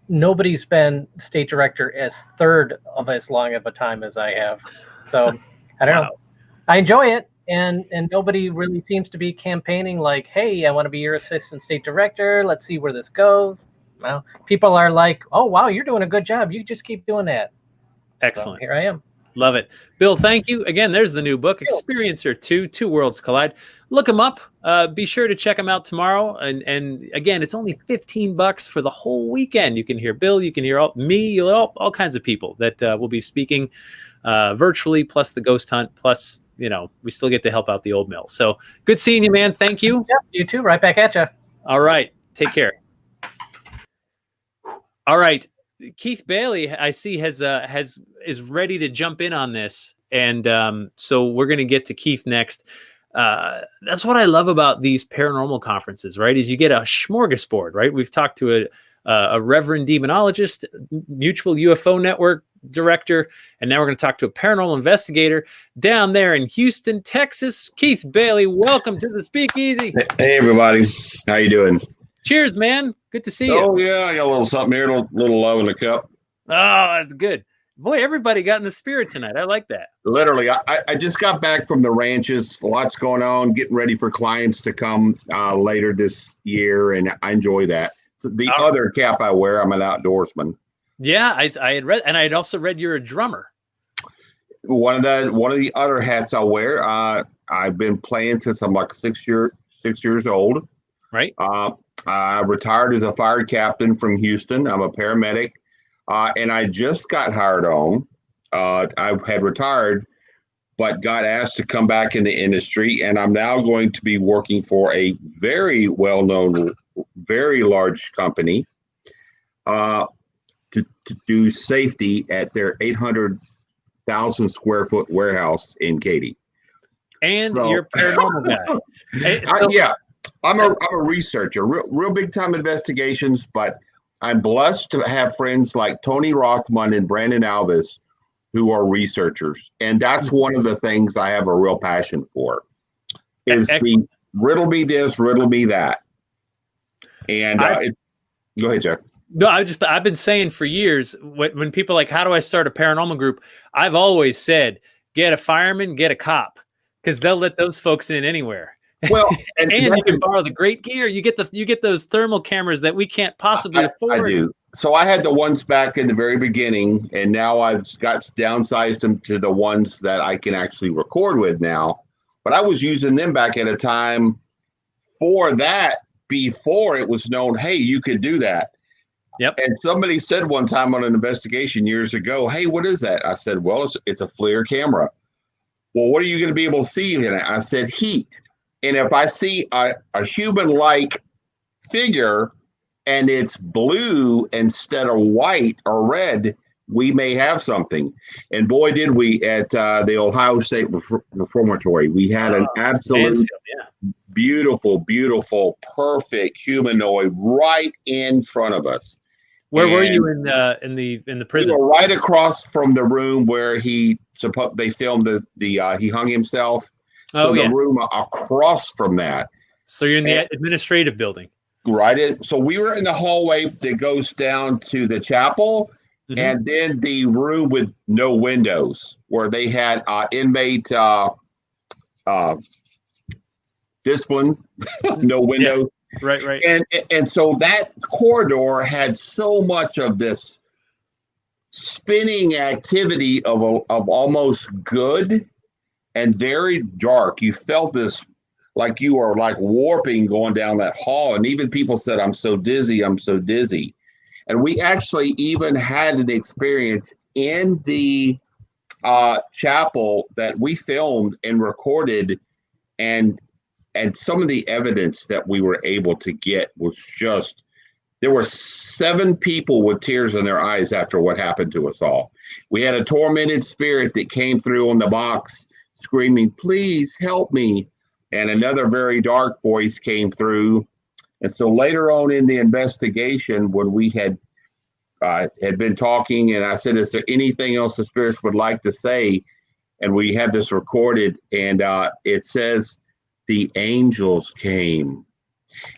nobody's been state director as third of as long of a time as I have. So I don't know. I enjoy it, and nobody really seems to be campaigning like, hey, I want to be your assistant state director. Let's see where this goes. Well, people are like, oh, wow, you're doing a good job. You just keep doing that. Excellent. So here I am. Love it. Bill, thank you. Again, there's the new book, Experiencer 2, Two Worlds Collide. Look them up. Be sure to check them out tomorrow. And again, it's only $15 for the whole weekend. You can hear Bill, you can hear me, all kinds of people that will be speaking virtually, plus the ghost hunt, plus, we still get to help out the old mill. So good seeing you, man. Thank you. Yep, you too. Right back at you. All right. Take care. All right. Keith Bailey, I see, is ready to jump in on this, and so we're going to get to Keith next. That's what I love about these paranormal conferences, right? Is you get a smorgasbord, right? We've talked to a reverend demonologist, Mutual UFO Network director, and now we're going to talk to a paranormal investigator down there in Houston, Texas. Keith Bailey, welcome to the Speakeasy. Hey, everybody. How you doing? Cheers, man. Good to see you. Oh, yeah. I got a little something here, a little love in the cup. Oh, that's good. Boy, everybody got in the spirit tonight. I like that. Literally, I just got back from the ranches. Lots going on, getting ready for clients to come later this year, and I enjoy that. So the other cap I wear, I'm an outdoorsman. Yeah, I had read, and I had also read you're a drummer. One of the other hats I wear, I've been playing since I'm like 6 years old. Right. I retired as a fire captain from Houston. I'm a paramedic, and I just got hired on. I had retired, but got asked to come back in the industry, and I'm now going to be working for a very well-known, very large company to do safety at their 800,000 square foot warehouse in Katy. And you're a paranormal guy. Yeah. I'm a researcher, real big time investigations, but I'm blessed to have friends like Tony Rothman and Brandon Alvis who are researchers. And that's one of the things I have a real passion for is the riddle me this, riddle me that. And go ahead, Jack. No, I've been saying for years when people are like, how do I start a paranormal group? I've always said, get a fireman, get a cop, because they'll let those folks in anywhere. Well, and you can borrow the great gear. You get those thermal cameras that we can't possibly afford. I do. So I had the ones back in the very beginning, and now I've got downsized them to the ones that I can actually record with now. But I was using them back at a time for that before it was known, hey, you could do that. Yep. And somebody said one time on an investigation years ago, hey, what is that? I said, well, it's a FLIR camera. Well, what are you going to be able to see in it? I said, heat. And if I see a human-like figure and it's blue instead of white or red, we may have something. And boy, did we at the Ohio State Reformatory. We had an absolute beautiful, beautiful, perfect humanoid right in front of us. Where were you in the prison? We were right across from the room where they filmed the he hung himself. So the room across from that. So you're in the administrative building. Right. So we were in the hallway that goes down to the chapel, and then the room with no windows where they had inmate discipline, no windows. Yeah. Right. And so that corridor had so much of this spinning activity of almost good and very dark. You felt this like you were like warping going down that hall. And even people said, I'm so dizzy. And we actually even had an experience in the chapel that we filmed and recorded. And some of the evidence that we were able to get was just, there were 7 people with tears in their eyes after what happened to us all. We had a tormented spirit that came through on the box screaming, please help me. And another very dark voice came through. And so later on in the investigation, when we had been talking, and I said, is there anything else the spirits would like to say? And we had this recorded, and it says, the angels came.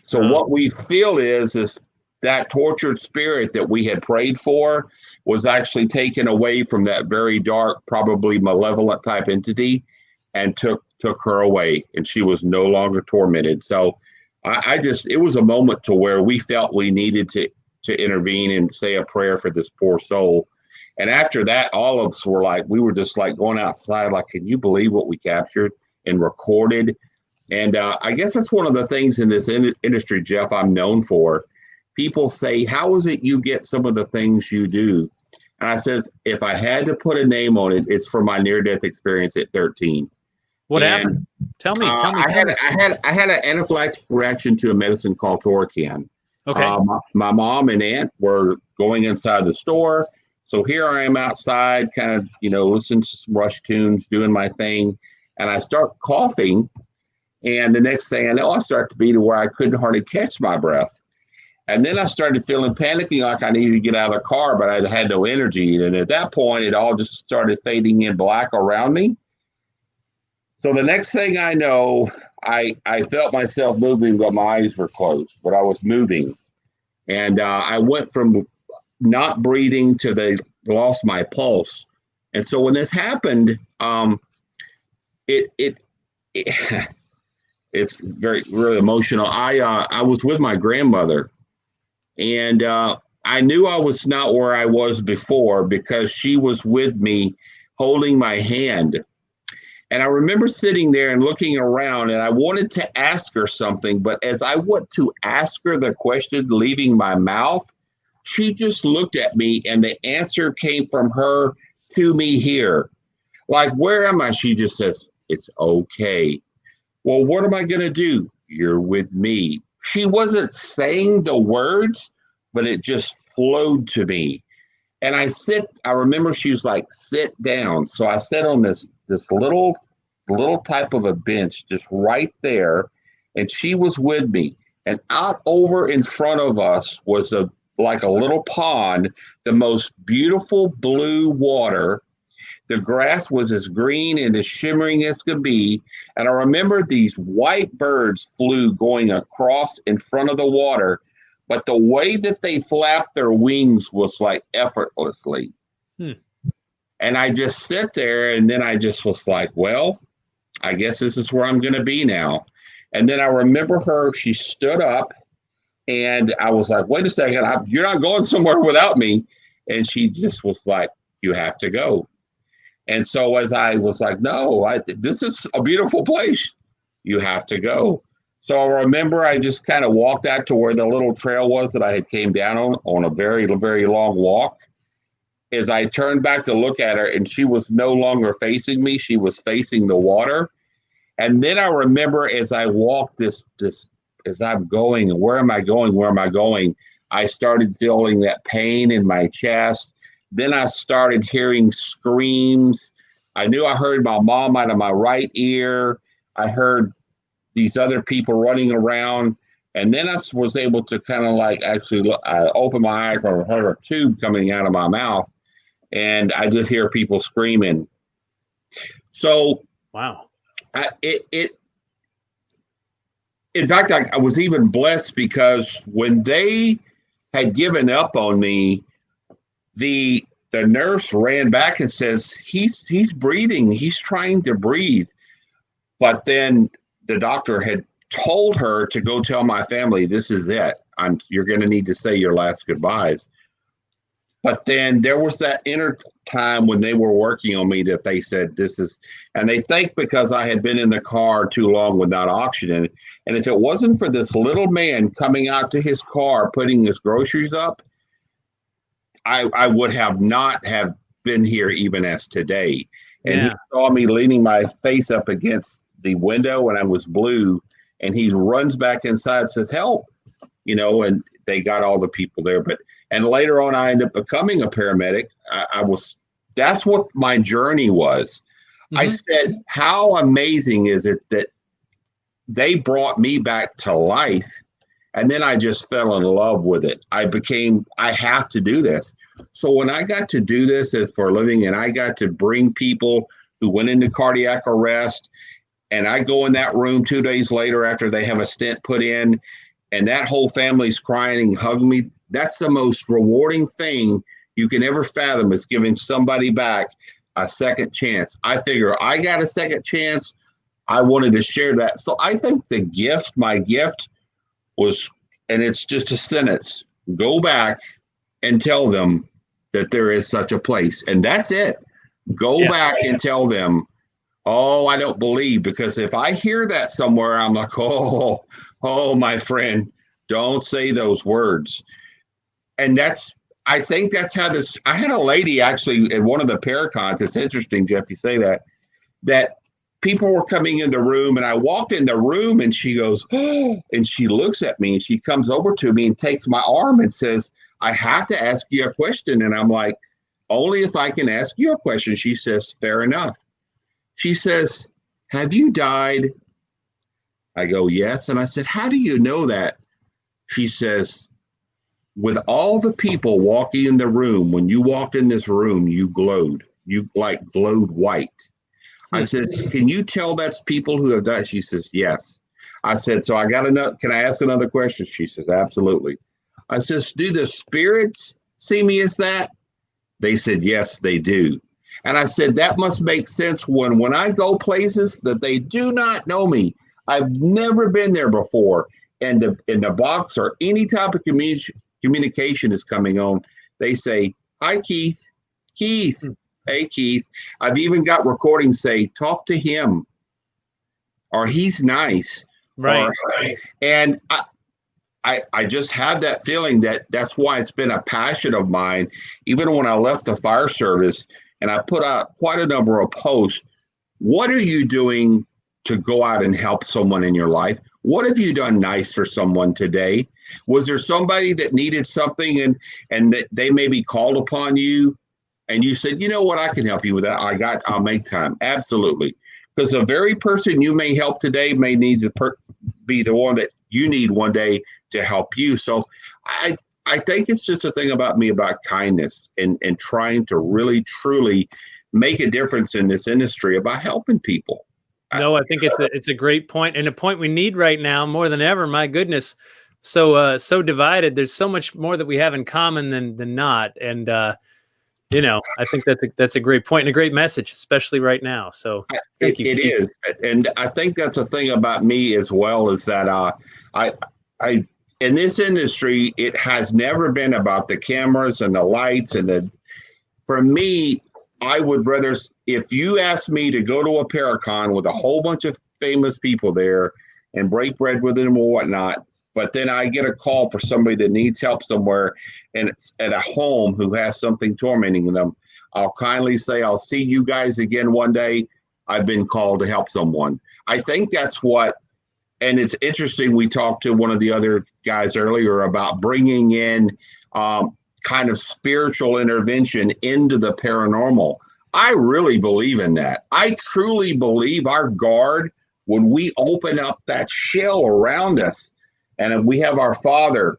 So what we feel is that tortured spirit that we had prayed for was actually taken away from that very dark, probably malevolent type entity, and took her away, and she was no longer tormented. So it was a moment to where we felt we needed to intervene and say a prayer for this poor soul. And after that, all of us were like, we were just like going outside, like, can you believe what we captured and recorded? And I guess that's one of the things in this industry, Jeff, I'm known for. People say, how is it you get some of the things you do? And I says, if I had to put a name on it, it's for my near-death experience at 13. What happened? Tell me. I had an anaphylactic reaction to a medicine called Torcan. Okay. My mom and aunt were going inside the store. So here I am outside, kind of, listening to some Rush tunes, doing my thing. And I start coughing. And the next thing I know, I start to be to where I couldn't hardly catch my breath. And then I started panicking like I needed to get out of the car, but I had no energy. And at that point, it all just started fading in black around me. So the next thing I know, I felt myself moving, but my eyes were closed, but I was moving. And I went from not breathing to they lost my pulse. And so when this happened, it's really emotional. I was with my grandmother, and I knew I was not where I was before because she was with me holding my hand. And I remember sitting there and looking around, and I wanted to ask her something, but as I went to ask her the question leaving my mouth, she just looked at me, and the answer came from her to me here. Like, where am I? She just says, it's okay. Well, what am I going to do? You're with me. She wasn't saying the words, but it just flowed to me. And I remember she was like, sit down. So I sat on this little type of a bench just right there, and she was with me. And out over in front of us was like a little pond, the most beautiful blue water. The grass was as green and as shimmering as could be. And I remember these white birds flew going across in front of the water, but the way that they flapped their wings was like effortlessly. And I just sit there, and then I just was like, well, I guess this is where I'm going to be now. And then I remember she stood up, and I was like, wait a second, you're not going somewhere without me. And she just was like, you have to go. And so as I was like, no, this is a beautiful place. You have to go. So I remember I just kind of walked out to where the little trail was that I had came down on a very, very long walk. As I turned back to look at her, and she was no longer facing me, she was facing the water. And then I remember as I walked as I'm going, and where am I going? I started feeling that pain in my chest. Then I started hearing screams. I knew I heard my mom out of my right ear. I heard these other people running around. And then I was able to kind of like actually I opened my eyes and I heard a tube coming out of my mouth. And I just hear people screaming. So, wow. In fact, I was even blessed because when they had given up on me, the nurse ran back and says, he's breathing. He's trying to breathe. But then the doctor had told her to go tell my family, this is it. You're going to need to say your last goodbyes. But then there was that inner time when they were working on me that they said and they think because I had been in the car too long without oxygen. And if it wasn't for this little man coming out to his car, putting his groceries up, I would have not have been here even as today. And he saw me leaning my face up against the window and I was blue. And he runs back inside and says, help, and they got all the people there. And later on, I ended up becoming a paramedic. That's what my journey was. Mm-hmm. I said, how amazing is it that they brought me back to life? And then I just fell in love with it. I have to do this. So when I got to do this for a living and I got to bring people who went into cardiac arrest, and I go in that room 2 days later after they have a stent put in, and that whole family's crying and hugging me, that's the most rewarding thing you can ever fathom, is giving somebody back a second chance. I figure I got a second chance. I wanted to share that. So I think my gift was, and it's just a sentence, go back and tell them that there is such a place. And that's it. Go back and tell them, oh, I don't believe, because if I hear that somewhere, I'm like, oh, my friend, don't say those words. And I think that's how this, I had a lady actually at one of the Paracons. It's interesting, Jeff, you say that people were coming in the room, and I walked in the room and she goes, oh, and she looks at me and she comes over to me and takes my arm and says, I have to ask you a question. And I'm like, only if I can ask you a question. She says, fair enough. She says, have you died? I go, yes. And I said, how do you know that? She says, with all the people walking in the room, when you walked in this room, you glowed. You like glowed white. I said, can you tell that's people who have died? She says, yes. I said, so can I ask another question? She says, absolutely. I says, do the spirits see me as that? They said, yes, they do. And I said, that must make sense when I go places that they do not know me. I've never been there before. And in the box or any type of communication is coming on, they say, hi, Keith. Keith. Hey, Keith. I've even got recordings say, talk to him. Or he's nice. Right. And I just had that feeling that's why it's been a passion of mine. Even when I left the fire service, and I put out quite a number of posts. What are you doing to go out and help someone in your life? What have you done nice for someone today? Was there somebody that needed something and that they maybe called upon you and you said, you know what, I can help you with that. I'll make time. Absolutely. Because the very person you may help today may need to be the one that you need one day to help you. So I think it's just a thing about me, about kindness and trying to really, truly make a difference in this industry about helping people. No, I think it's a great point, and a point we need right now more than ever. My goodness, so divided. There's so much more that we have in common than not, and I think that's a great point and a great message, especially right now. So thank you. It is, and I think that's a thing about me as well, is that I in this industry, it has never been about the cameras and the lights for me, I would rather, if you ask me to go to a Paracon with a whole bunch of famous people there and break bread with them or whatnot, but then I get a call for somebody that needs help somewhere and it's at a home who has something tormenting them, I'll kindly say, I'll see you guys again one day. I've been called to help someone. I think that's what, and it's interesting, we talked to one of the other guys earlier about bringing in kind of spiritual intervention into the paranormal. I really believe in that. I truly believe our guard, when we open up that shell around us, and we have our father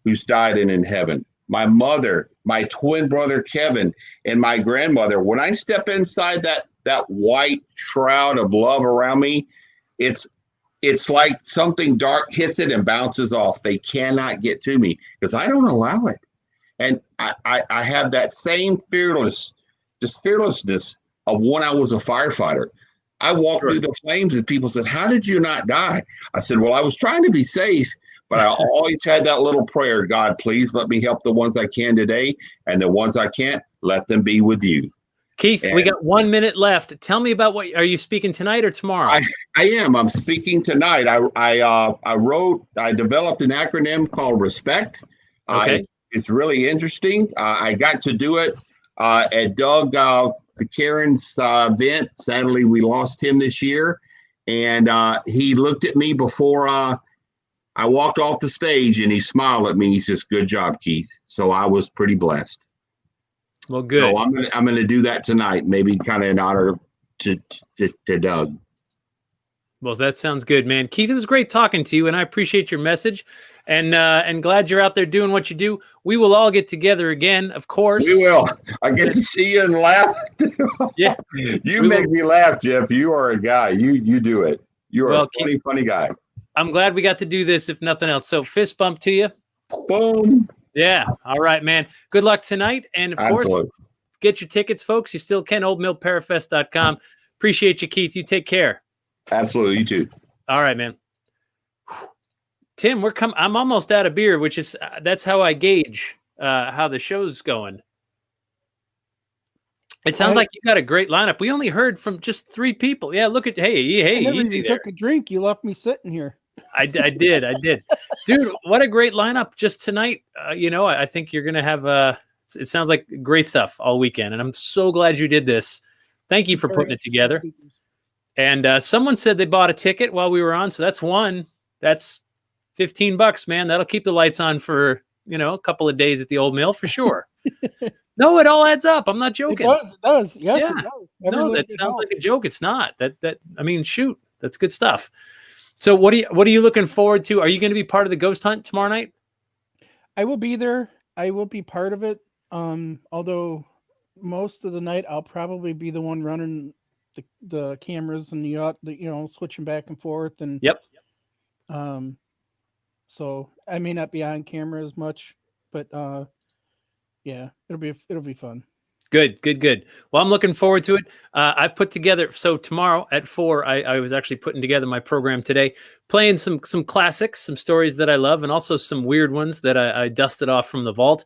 who's died and in heaven, my mother, my twin brother Kevin, and my grandmother, when I step inside that white shroud of love around me, it's like something dark hits it and bounces off. They cannot get to me because I don't allow it. And I have that same fearlessness of when I was a firefighter. I walked through the flames and people said, how did you not die? I said, well, I was trying to be safe, but I always had that little prayer, God, please let me help the ones I can today. And the ones I can't, let them be with you. Keith, we got 1 minute left. Tell me about are you speaking tonight or tomorrow? I am. I'm speaking tonight. I developed an acronym called RESPECT. Okay. It's really interesting. I got to do it at Doug Karen's event. Sadly, we lost him this year. And he looked at me before I walked off the stage and he smiled at me. He says, good job, Keith. So I was pretty blessed. Well, good. So I'm going to do that tonight, maybe kind of in honor to Doug. Well, that sounds good, man. Keith, it was great talking to you, and I appreciate your message, and glad you're out there doing what you do. We will all get together again, of course. We will. I get to see you and laugh. Yeah, you make me laugh, Jeff. You are a guy. You do it. You are a funny guy. I'm glad we got to do this, if nothing else. So fist bump to you. Boom. Yeah. All right, man. Good luck tonight. And of course, get your tickets, folks. You still can. oldmillparafest.com. Appreciate you, Keith. You take care. Absolutely. You too. All right, man. Tim, I'm almost out of beer, which is, that's how I gauge how the show's going. It sounds like you got a great lineup. We only heard from just 3 people. Yeah, look at hey, I never easy even there. took a drink. You left me sitting here. I did, dude. What a great lineup just tonight. I think you're gonna have it sounds like great stuff all weekend, and I'm so glad you did this. Thank you for putting it together. And someone said they bought a ticket while we were on, so that's one. That's $15, man. That'll keep the lights on for a couple of days at the old mill for sure. No, it all adds up. I'm not joking. It does. Yes, Yeah. it does. No, that sounds like a joke. It's not. I mean, shoot, that's good stuff. So what are you looking forward to? Are you going to be part of the ghost hunt tomorrow night? I will be there. I will be part of it. Although most of the night I'll probably be the one running the cameras and the switching back and forth and Yep. So I may not be on camera as much, but yeah, it'll be fun. Good. Well, I'm looking forward to it. I've put together, so tomorrow at 4, I was actually putting together my program today, playing some classics, some stories that I love, and also some weird ones that I dusted off from the vault.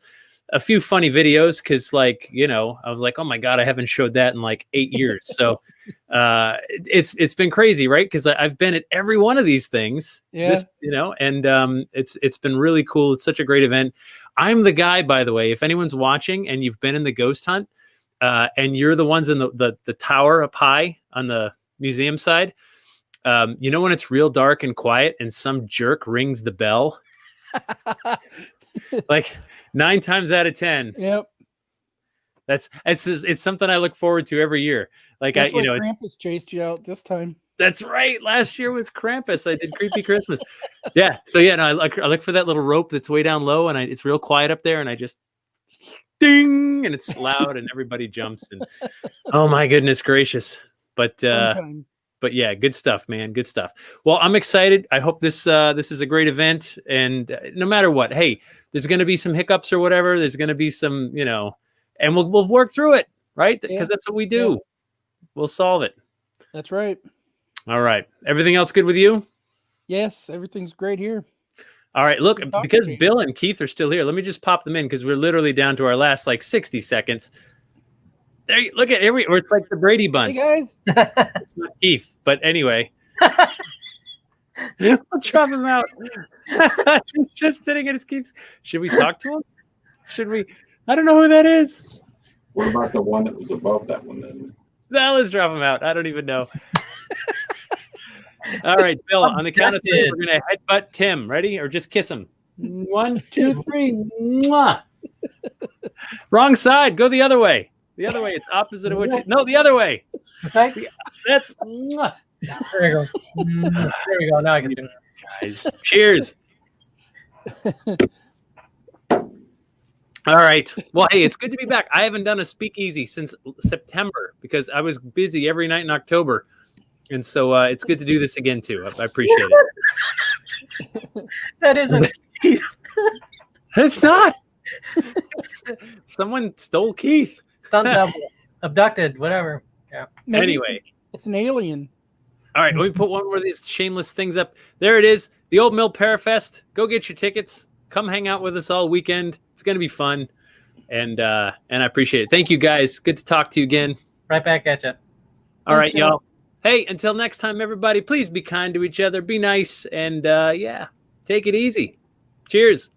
A few funny videos because, I was like, oh my God, I haven't showed that in like 8 years. So it's been crazy, right? Because I've been at every one of these things. Yeah. And it's been really cool. It's such a great event. I'm the guy, by the way, if anyone's watching and you've been in the ghost hunt and you're the ones in the tower up high on the museum side, when it's real dark and quiet and some jerk rings the bell, like 9 times out of 10. Yep. It's something I look forward to every year. Like That's why Krampus chased you out this time. That's right. Last year was Krampus. I did Creepy Christmas. Yeah. So no, I look for that little rope that's way down low, and it's real quiet up there, and I just ding, and it's loud, and everybody jumps, and oh my goodness gracious! But yeah, good stuff, man. Good stuff. Well, I'm excited. I hope this is a great event, and no matter what, hey, there's going to be some hiccups or whatever. There's going to be some, and we'll work through it, right? Because that's what we do. Yeah. We'll solve it. That's right. All right. Everything else good with you? Yes, everything's great here. All right. Look, because Bill and Keith are still here, let me just pop them in because we're literally down to our last 60 seconds. There, look at it. It's like the Brady Bunch. Hey guys. It's not Keith, but anyway. Let's drop him out. He's just sitting at his Keith's. Should we talk to him? Should we? I don't know who that is. What about the one that was above that one then? No, let's drop him out. I don't even know. All right, Bill, on the count of 3, we're going to headbutt Tim. Ready? Or just kiss him. 1, 2, 3. Mwah. Wrong side. Go the other way. The other way. It's opposite of what you... No, the other way. That's... Mwah. There you go. There we go. Now I can do it. Guys, cheers. All right. Well, hey, it's good to be back. I haven't done a speakeasy since September because I was busy every night in October. And so it's good to do this again, too. I appreciate it. That isn't. It's not. Someone stole Keith. Stunt double. Abducted, whatever. Yeah. Maybe anyway. It's an alien. All right. Let me put one more of these shameless things up. There it is. The Old Mill Parafest. Go get your tickets. Come hang out with us all weekend. It's going to be fun. And I appreciate it. Thank you, guys. Good to talk to you again. Right back at you. All right, y'all. Hey, until next time, everybody, please be kind to each other. Be nice. And, take it easy. Cheers.